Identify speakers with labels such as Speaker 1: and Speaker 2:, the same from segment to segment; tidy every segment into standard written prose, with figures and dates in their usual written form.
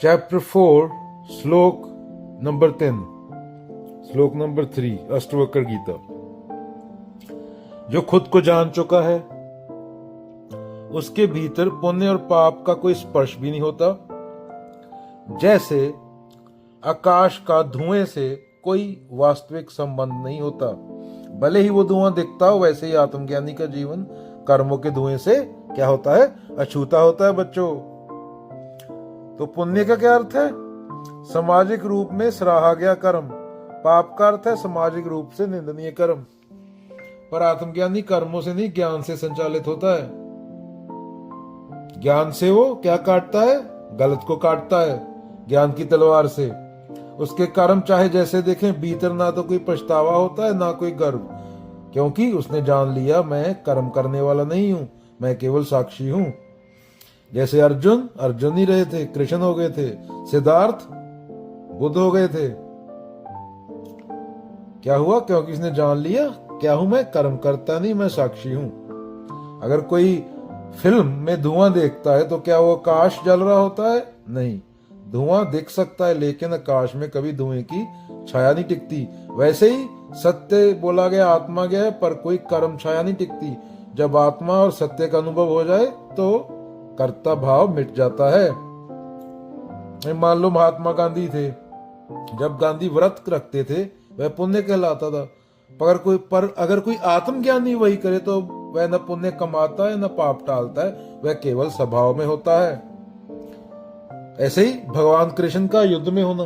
Speaker 1: Chapter 4 श्लोक number 10 श्लोक number 3 Ashtavakra Gita. जो खुद को जान चुका है उसके भीतर पुण्य और पाप का कोई स्पर्श भी नहीं होता। जैसे आकाश का धुएं से कोई वास्तविक संबंध नहीं होता, भले ही वो धुआं दिखता हो, वैसे ही आत्मज्ञानी का जीवन कर्मों के धुएं से क्या होता है? अछूता होता है बच्चों। तो पुण्य का क्या अर्थ है? सामाजिक रूप में सराहा गया कर्म। पाप का अर्थ है सामाजिक रूप से निंदनीय कर्म। पर आत्मज्ञानी कर्मों से नहीं, ज्ञान से संचालित होता है। ज्ञान से वो क्या काटता है? गलत को काटता है ज्ञान की तलवार से। उसके कर्म चाहे जैसे देखें, भीतर ना तो कोई पछतावा होता है ना कोई गर्व, क्योंकि उसने जान लिया मैं कर्म करने वाला नहीं हूं, मैं केवल साक्षी हूं। जैसे अर्जुन ही रहे थे, कृष्ण हो गए थे, सिद्धार्थ बुद्ध हो गए थे। क्या हुआ? क्योंकि इसने जान लिया क्या हूं मैं? कर्म करता नहीं, मैं साक्षी हूं। अगर कोई फिल्म में धुआं देखता है तो क्या वो आकाश जल रहा होता है? नहीं, धुआं दिख सकता है लेकिन आकाश में कभी धुएं की छाया नहीं टिकती। वैसे ही सत्य बोला गया, आत्मा गया है, पर कोई कर्म छाया नहीं टिकती। जब आत्मा और सत्य का अनुभव हो जाए तो कर्ता भाव मिट जाता है। मान लो महात्मा गांधी थे, जब गांधी व्रत रखते थे वह पुण्य कहलाता था। पर अगर कोई आत्मज्ञानी वही करे तो वह न पुण्य कमाता है न पाप टालता है, वह केवल स्वभाव में होता है। ऐसे ही भगवान कृष्ण का युद्ध में होना,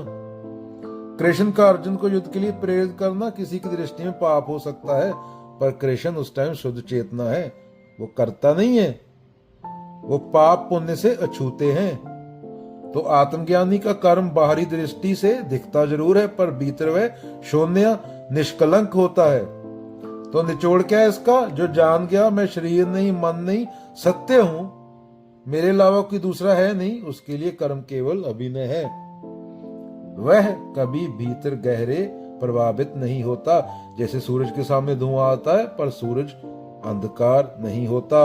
Speaker 1: कृष्ण का अर्जुन को युद्ध के लिए प्रेरित करना किसी की दृष्टि में पाप हो सकता है, पर कृष्ण उस टाइम शुद्ध चेतना है, वो करता नहीं है, वो पाप पुण्य से अछूते हैं। तो आत्मज्ञानी का कर्म बाहरी दृष्टि से दिखता जरूर है, पर भीतर वह शून्य निष्कलंक होता है। तो निचोड़ क्या है इसका? जो जान गया मैं शरीर नहीं, मन नहीं, सत्य हूं, मेरे अलावा कोई दूसरा है नहीं, उसके लिए कर्म केवल अभिनय है। वह कभी भीतर गहरे प्रभावित नहीं होता। जैसे सूरज के सामने धुआं आता है पर सूरज अंधकार नहीं होता।